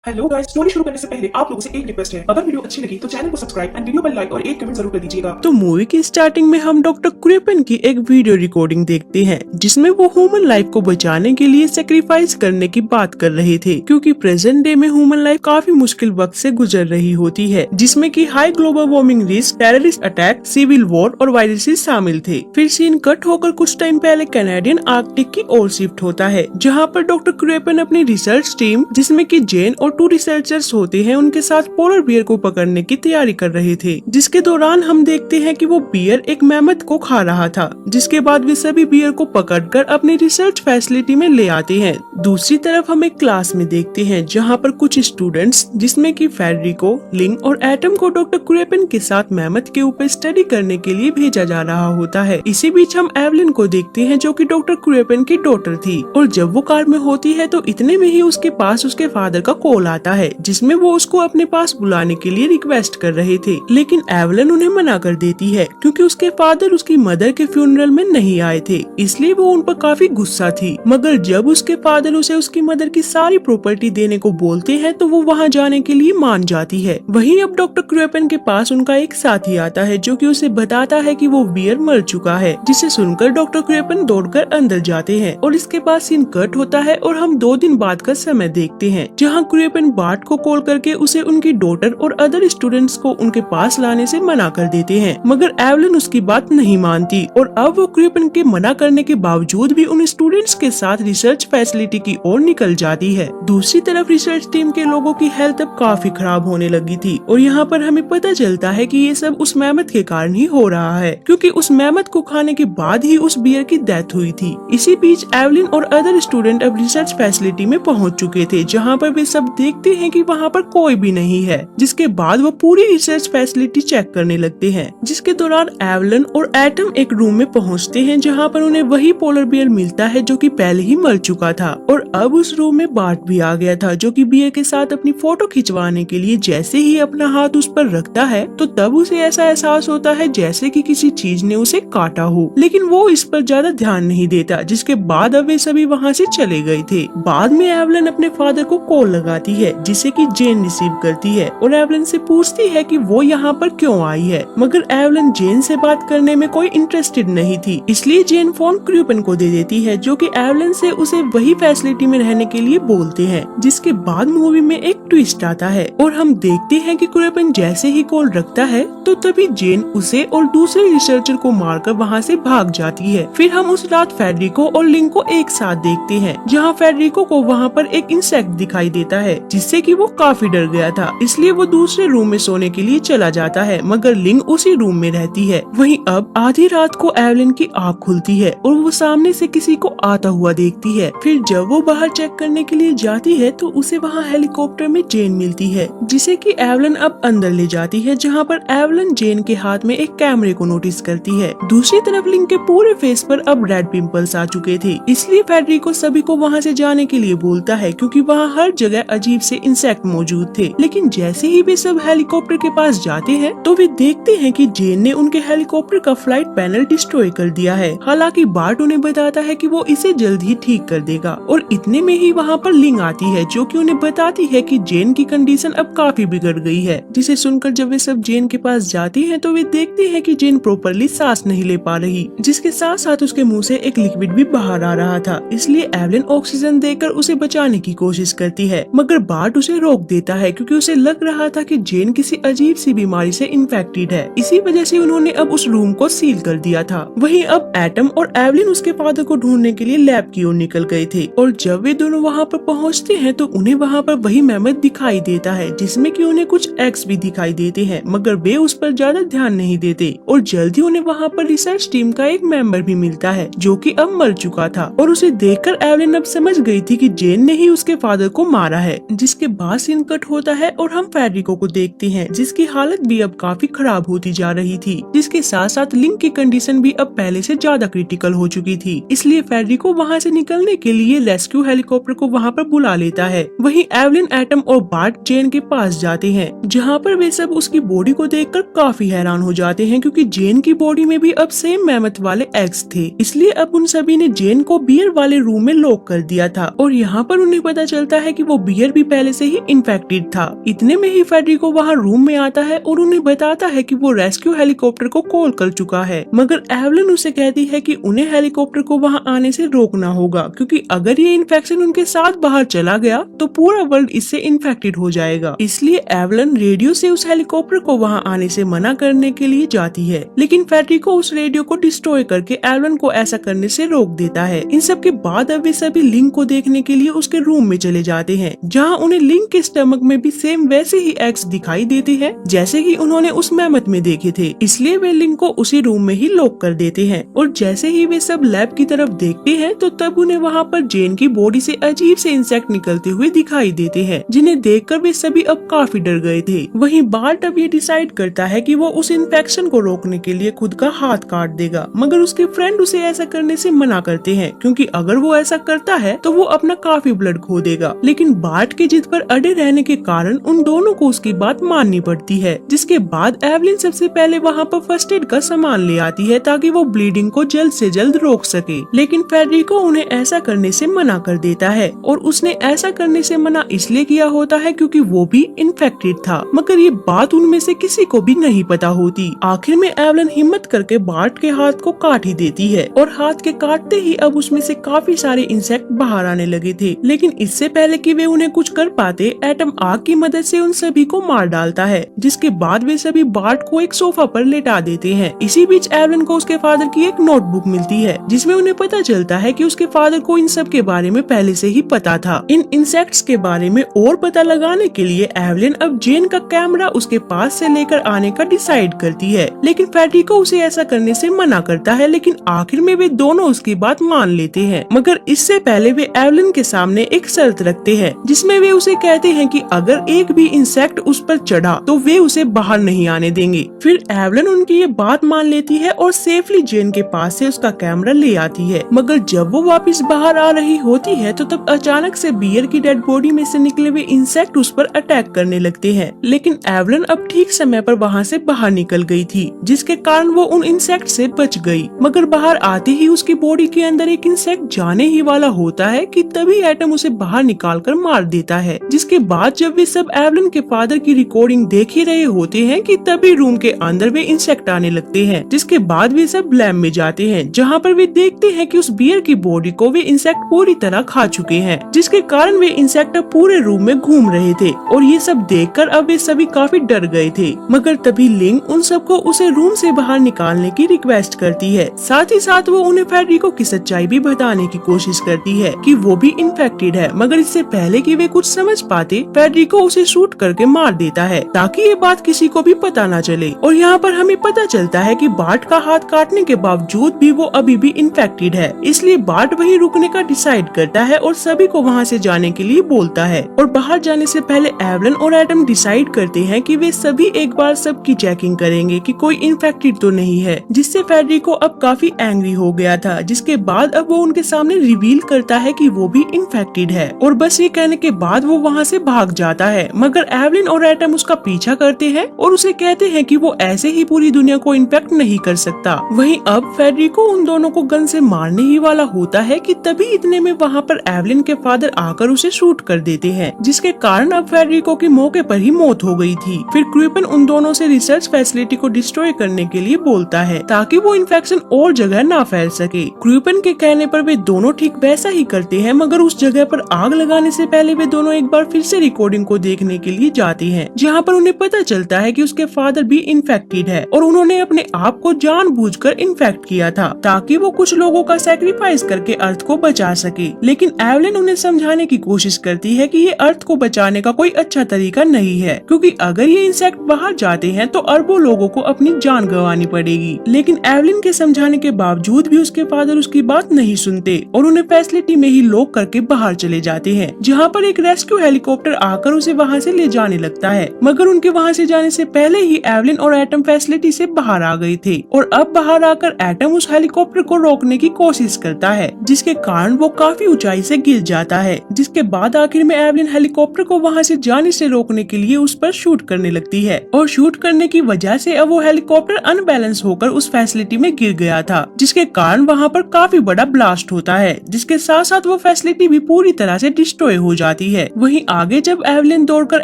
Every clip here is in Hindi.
हेलो गाइस, स्टोरी शुरू करने से पहले आप लोगों से एक रिक्वेस्ट है। अगर वीडियो अच्छी लगी तो चैनल को सब्सक्राइब एंड वीडियो पर लाइक और एक कमेंट जरूर कर दीजिएगा। तो मूवी की स्टार्टिंग में हम डॉक्टर क्रेपन की एक वीडियो रिकॉर्डिंग देखते हैं जिसमें वो ह्यूमन लाइफ को बचाने के लिए सेक्रीफाइस करने की बात कर रहे थे, क्योंकि प्रेजेंट डे में ह्यूमन लाइफ काफी मुश्किल वक्त से गुजर रही होती है, जिसमें कि high global warming risk, terrorist attack, civil war और वायरसेस शामिल थे। फिर सीन कट होकर कुछ टाइम पहले कैनेडियन आर्कटिक की ओर शिफ्ट होता है, जहाँ पर डॉक्टर क्रेपन अपनी रिसर्च टीम, जिसमें कि जेन और 2 रिसर्चर्स होते हैं, उनके साथ पोलर बियर को पकड़ने की तैयारी कर रहे थे। जिसके दौरान हम देखते हैं कि वो बियर एक मैमथ को खा रहा था, जिसके बाद वे सभी बियर को पकड़कर अपनी रिसर्च फैसिलिटी में ले आते हैं। दूसरी तरफ हम एक क्लास में देखते हैं जहाँ पर कुछ स्टूडेंट्स, जिसमें कि फेडरिको, लिंग और एटम को डॉक्टर क्रेपन के साथ मैमथ के ऊपर स्टडी करने के लिए भेजा जा रहा होता है। इसी बीच हम एवलिन को देखते हैं जो कि डॉक्टर क्रेपन की डॉटर थी, और जब वो कार में होती है तो इतने में ही उसके पास उसके फादर का कॉल आता है, जिसमें वो उसको अपने पास बुलाने के लिए रिक्वेस्ट कर रहे थे। लेकिन एवलिन उन्हें मना कर देती है क्योंकि उसके फादर उसकी मदर के फ्यूनरल में नहीं आए थे, इसलिए वो उन पर काफी गुस्सा थी। मगर जब उसके फादर उसे उसकी मदर की सारी प्रॉपर्टी देने को बोलते हैं तो वो वहाँ जाने के लिए मान जाती है। वहीं अब डॉक्टर क्रेपन के पास उनका एक साथी आता है जो कि उसे बताता है कि वो बियर मर चुका है, जिसे सुनकर डॉक्टर क्रेपन दौड़कर अंदर जाते हैं और इसके बाद सीन कट होता है और हम 2 दिन बाद का समय देखते हैं, जहाँ क्रेपन बार्ट को कॉल करके उसे उनकी डॉटर और अदर स्टूडेंट्स को उनके पास लाने से मना कर देते हैं। मगर एवलिन उसकी बात नहीं मानती और अब वो क्रेपन के मना करने के बावजूद भी उन स्टूडेंट्स के साथ रिसर्च फैसिलिटी की ओर निकल जाती है। दूसरी तरफ रिसर्च टीम के लोगों की हेल्थ अब काफी खराब होने लगी थी और यहाँ पर हमें पता चलता है कि ये सब उस मैमथ के कारण ही हो रहा है, क्योंकि उस मैमथ को खाने के बाद ही उस बियर की डेथ हुई थी। इसी बीच एवलिन और अदर स्टूडेंट अब रिसर्च फैसिलिटी में पहुँच चुके थे, जहाँ पर वे सब देखते हैं कि वहाँ पर कोई भी नहीं है। जिसके बाद वो पूरी रिसर्च फैसिलिटी चेक करने लगते हैं, जिसके दौरान एवलिन और एटम एक रूम में पहुँचते हैं जहाँ पर उन्हें वही पोलर बियर मिलता है जो कि पहले ही मर चुका था। और अब उस रूम में बार्ट भी आ गया था, जो कि बियर के साथ अपनी फोटो खिंचवाने के लिए जैसे ही अपना हाथ उस पर रखता है तो तब उसे ऐसा एहसास होता है जैसे कि किसी चीज ने उसे काटा हो, लेकिन वो इस पर ज्यादा ध्यान नहीं देता। जिसके बाद अब वे सभी वहाँ से चले गए थे। बाद में एवलिन अपने फादर को कॉल लगाती है, जिसे कि जेन रिसीव करती है और एवलिन से पूछती है कि वो यहाँ पर क्यों आई है। मगर एवलिन जेन से बात करने में कोई इंटरेस्टेड नहीं थी, इसलिए जेन फोन क्रेपन को दे देती है, जो कि एवलिन से उसे वही फैसिलिटी में रहने के लिए बोलते हैं। जिसके बाद मूवी में एक ट्विस्ट आता है और हम देखते हैं कि क्रेपन जैसे ही कॉल रखता है तो तभी जेन उसे और दूसरे रिसर्चर को मारकर वहाँ से भाग जाती है। फिर हम उस रात फेडरिको और लिंग को एक साथ देखते हैं, जहाँ फेडरिको को वहाँ पर एक इंसेक्ट दिखाई देता है, जिससे कि वो काफी डर गया था, इसलिए वो दूसरे रूम में सोने के लिए चला जाता है, मगर लिंग उसी रूम में रहती है। वहीं अब आधी रात को एवलिन की आँख खुलती है और वो सामने से किसी को आता हुआ देखती है। फिर जब वो बाहर चेक करने के लिए जाती है तो उसे वहाँ हेलीकॉप्टर में जेन मिलती है, जिसे कि एवलिन अब अंदर ले जाती है, जहाँ पर एवलिन जेन के हाथ में एक कैमरे को नोटिस करती है। दूसरी तरफ लिंग के पूरे फेस पर अब रेड पिंपल्स आ चुके थे, इसलिए फेडरिको सभी को वहाँ से जाने के लिए बोलता है, क्योंकि वहाँ हर जगह अजीब से इंसेक्ट मौजूद थे। लेकिन जैसे ही वे सब हेलीकॉप्टर के पास जाते हैं तो वे देखते हैं कि जेन ने उनके हेलीकॉप्टर का फ्लाइट पैनल डिस्ट्रॉय कर दिया है। हालांकि बार्ट उन्हें बताता है कि वो इसे जल्द ही ठीक कर देगा और इतने में ही वहाँ पर लिंग आती है, जो कि उन्हें बताती है कि जेन की कंडीशन अब काफी बिगड़ गई है। जिसे सुनकर जब वे सब जेन के पास जाते हैं तो वे देखते हैं कि जेन प्रॉपरली सांस नहीं ले पा रही, जिसके साथ साथ उसके मुंह से एक लिक्विड भी बाहर आ रहा था। इसलिए एवलिन ऑक्सीजन देकर उसे बचाने की कोशिश करती है, मगर बार्ट उसे रोक देता है, क्योंकि उसे लग रहा था कि जेन किसी अजीब सी बीमारी से इन्फेक्टेड है। इसी वजह से उन्होंने अब उस रूम को सील कर दिया था। वहीं अब एटम और एवलिन उसके फादर को ढूंढने के लिए लैब की ओर निकल गए थे और जब वे दोनों वहाँ पर पहुँचते हैं तो उन्हें वहाँ पर वही मैमथ दिखाई देता है, जिसमें कि उन्हें कुछ एग्स भी दिखाई देते हैं, मगर वे उस पर ज्यादा ध्यान नहीं देते। और जल्दी उन्हें वहाँ पर रिसर्च टीम का एक मेंबर भी मिलता है, जो कि अब मर चुका था, और उसे देखकर एवलिन अब समझ गई थी कि जेन ने ही उसके फादर को मारा है। जिसके बाद सीन कट होता है और हम फेडरिको को देखते हैं, जिसकी हालत भी अब काफी खराब होती जा रही थी। जिसके साथ साथ लिंग की कंडीशन भी अब पहले से ज्यादा क्रिटिकल हो चुकी थी, इसलिए फेडरिको वहाँ से निकलने के लिए रेस्क्यू हेलीकॉप्टर को वहाँ पर बुला लेता है। वहीं एवलिन, एटम और बार्ट जेन के पास जाते हैं, जहाँ पर वे सब उसकी बॉडी को देखकर काफी हैरान हो जाते हैं, क्योंकि जेन की बॉडी में भी अब सेम मैमथ वाले एग्स थे। इसलिए अब उन सभी ने जेन को बियर वाले रूम में लॉक कर दिया था और यहाँ पर उन्हें पता चलता है कि वो बियर भी पहले से ही इन्फेक्टेड था। इतने में ही फेडरिको वहाँ रूम में आता है और उन्हें बताता है कि वो रेस्क्यू हेलीकॉप्टर को कॉल कर चुका है, मगर एवलिन उसे कहती है कि उन्हें हेलीकॉप्टर को वहाँ आने से रोकना होगा, क्योंकि अगर ये इन्फेक्शन उनके साथ बाहर चला गया तो पूरा वर्ल्ड इससे इन्फेक्टेड हो जाएगा। इसलिए एवलिन रेडियो से उस हेलीकॉप्टर को वहाँ आने से मना करने के लिए जाती है, लेकिन फेडरिको उस रेडियो को डिस्ट्रॉय करके एवलिन को ऐसा करने से रोक देता है। इन सब के बाद अब वे सभी लिंक को देखने के लिए उसके रूम में चले जाते हैं, जहाँ उन्हें लिंक के स्टमक में भी सेम वैसे ही एग्स दिखाई देते हैं जैसे कि उन्होंने उस मैमथ में देखे थे। इसलिए वे लिंक को उसी रूम में ही लॉक कर देते हैं और जैसे ही वे सब लैब की तरफ देखते हैं तो तब उन्हें वहाँ पर जेन की बॉडी से अजीब से इंसेक्ट निकलते हुए दिखाई देते हैं, जिन्हें देखकर वे सभी अब काफी डर गए थे। वहीं बार्ट अब ये डिसाइड करता है कि वो उस इन्फेक्शन को रोकने के लिए खुद का हाथ काट देगा, मगर उसके फ्रेंड उसे ऐसा करने से मना करते हैं, क्योंकि अगर वो ऐसा करता है तो वो अपना काफी ब्लड खो देगा। लेकिन बार्ट के जिद पर अड़े रहने के कारण उन दोनों को उसकी बात माननी पड़ती है, जिसके बाद एवलिन सबसे पहले वहाँ पर फर्स्ट एड का सामान ले आती है ताकि वो ब्लीडिंग को जल्द से जल्द रोक सके। लेकिन फेडरिको उन्हें ऐसा करने से मना कर देता है और उसने ऐसा करने से मना इसलिए किया होता है क्योंकि वो भी इन्फेक्टेड था, मगर ये बात उनमें से किसी को भी नहीं पता होती। आखिर में एवलिन हिम्मत करके बार्ट के हाथ को काट ही देती है और हाथ के काटते ही अब उसमें से काफी सारे इंसेक्ट बाहर आने लगे थे। लेकिन इससे पहले कि वे उन्हें कुछ कर पाते, एटम आग की मदद से उन सभी को मार डालता है, जिसके बाद वे सभी बार्ट को एक सोफा पर लेटा देते हैं। इसी बीच एवलिन को उसके फादर की एक नोटबुक मिलती है, जिसमें उन्हें पता चलता है कि उसके फादर को इन सब के बारे में पहले से ही पता था। इन इंसेक्ट्स के बारे में और पता लगाने के लिए एवलिन अब जेन का कैमरा उसके पास से लेकर आने का डिसाइड करती है, लेकिन फेडरिको उसे ऐसा करने से मना करता है। लेकिन आखिर में वे दोनों उसकी बात मान लेते हैं, मगर इससे पहले वे एवलिन के सामने एक शर्त रखते हैं, जिसमें वे उसे कहते हैं कि अगर एक भी इंसेक्ट उस पर चढ़ा तो वे उसे बाहर नहीं आने देंगे। फिर एवलिन उनकी ये बात मान लेती है और सेफली जेन के पास से उसका कैमरा ले आती है, मगर जब वो वापस बाहर आ रही होती है तो तब अचानक से बियर की डेड बॉडी में से निकले हुए इंसेक्ट उस पर अटैक करने लगते हैं। लेकिन एवलिन अब ठीक समय पर वहाँ से बाहर निकल गई थी, जिसके कारण वो उन इंसेक्ट से बच गई। मगर बाहर आते ही उसकी बॉडी के अंदर एक इंसेक्ट जाने ही वाला होता है कि तभी एटम उसे बाहर निकाल कर मार देता है। जिसके बाद जब वे सब एवलिन के फादर की रिकॉर्डिंग देख ही रहे होते हैं कि तभी रूम के अंदर वे इंसेक्ट आने लगते हैं। जिसके बाद वे सब लैब में जाते हैं, जहाँ पर वे देखते हैं कि उस बियर की बॉडी को वे इंसेक्ट पूरी तरह खा चुके हैं, जिसके कारण वे इंसेक्ट अब पूरे रूम में घूम रहे थे। और ये सब देखकर अब वे सभी काफी डर गए थे। मगर तभी लिंक उन सबको उसे रूम से बाहर निकालने की रिक्वेस्ट करती है। साथ ही साथ वो उन्हें फेडरिको की सच्चाई भी बताने की कोशिश करती है कि वो भी इन्फेक्टेड है, मगर इससे पहले कि वे कुछ समझ पाते, फेडरिको उसे शूट करके मार देता है ताकि ये बात किसी को भी पता न चले। और यहाँ पर हमें पता चलता है कि बार्ट का हाथ काटने के बावजूद भी वो अभी भी इन्फेक्टेड है, इसलिए बार्ट वहीं रुकने का डिसाइड करता है और सभी को वहाँ से जाने के लिए बोलता है। और बाहर जाने से पहले एवलिन और एटम डिसाइड करते हैं कि वे सभी एक बार सबकी चेकिंग करेंगे कि कोई इन्फेक्टेड तो नहीं है, जिससे फेडरिको अब काफी एंग्री हो गया था। जिसके बाद अब वो उनके सामने रिवील करता है कि वो भी इन्फेक्टेड है और बस ये कहने के बाद वो वहाँ से भाग जाता है। मगर एवलिन और एटम उसका पीछा करते हैं और उसे कहते हैं कि वो ऐसे ही पूरी दुनिया को इन्फेक्ट नहीं कर सकता। वहीं अब फेडरिको उन दोनों को गन से मारने ही वाला होता है कि तभी इतने में वहाँ पर एवलिन के फादर आकर उसे शूट कर देते हैं, जिसके कारण अब फेडरिको की मौके पर ही मौत हो गई थी। फिर क्रिपन उन दोनों से रिसर्च फैसिलिटी को डिस्ट्रॉय करने के लिए बोलता है ताकि वो इन्फेक्शन और जगह ना फैल सके। क्रिपन के कहने पर वे दोनों ठीक वैसा ही करते हैं, मगर उस जगह पर आग लगाने से पहले वे दोनों एक बार फिर से रिकॉर्डिंग को देखने के लिए जाते हैं, जहाँ पर उन्हें पता चलता है कि उसके फादर भी इन्फेक्टेड है और उन्होंने अपने आप को जानबूझकर इन्फेक्ट किया था ताकि वो कुछ लोगों का सैक्रिफाइस करके अर्थ को बचा सके। लेकिन एवलिन उन्हें समझाने की कोशिश करती है कि ये अर्थ को बचाने का कोई अच्छा तरीका नहीं है, क्योंकि अगर ये इंसेक्ट बाहर जाते हैं तो अरबों लोगों को अपनी जान गंवानी पड़ेगी। लेकिन एवलिन के समझाने के बावजूद भी उसके फादर उसकी बात नहीं सुनते और उन्हें फैसिलिटी में ही लॉक करके बाहर चले जाते हैं, जहाँ पर एक रेस्क्यू हेलीकॉप्टर आकर उसे वहाँ से ले जाने लगता है। मगर उनके वहाँ से जाने से पहले ही एवलिन और एटम फैसिलिटी से बाहर आ गए थे और अब बाहर आकर एटम उस हेलीकॉप्टर को रोकने की कोशिश करता है, जिसके कारण वो काफी ऊंचाई से गिर जाता है। जिसके बाद आखिर में एवलिन हेलीकॉप्टर को वहाँ से जाने से रोकने के लिए उस पर शूट करने लगती है और शूट करने की वजह से अब वो हेलीकॉप्टर अनबैलेंस होकर उस फैसिलिटी में गिर गया था, जिसके कारण वहाँ पर काफी बड़ा ब्लास्ट होता है, जिसके साथ साथ वो फैसिलिटी भी पूरी तरह से डिस्ट्रॉय हो जाती जाती है। वहीं आगे जब एवलिन दौड़कर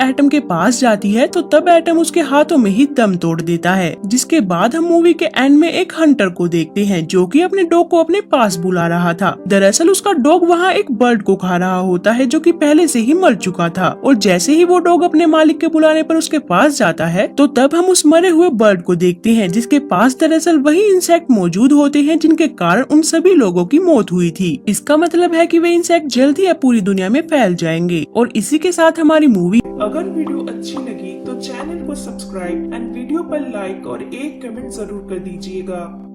एटम के पास जाती है तो तब एटम उसके हाथों में ही दम तोड़ देता है। जिसके बाद हम मूवी के एंड में एक हंटर को देखते हैं जो कि अपने डॉग को अपने पास बुला रहा था। दरअसल उसका डॉग वहाँ एक बर्ड को खा रहा होता है जो कि पहले से ही मर चुका था, और जैसे ही वो डॉग अपने मालिक के बुलाने पर उसके पास जाता है तो तब हम उस मरे हुए बर्ड को देखते हैं जिसके पास दरअसल वही इंसेक्ट मौजूद होते हैं जिनके कारण उन सभी लोगों की मौत हुई थी। इसका मतलब है कि वे इंसेक्ट जल्द ही अब पूरी दुनिया में फैल जाएंगे। और इसी के साथ हमारी मूवी अगर वीडियो अच्छी लगी तो चैनल को सब्सक्राइब एंड वीडियो पर लाइक और एक कमेंट जरूर कर दीजिएगा।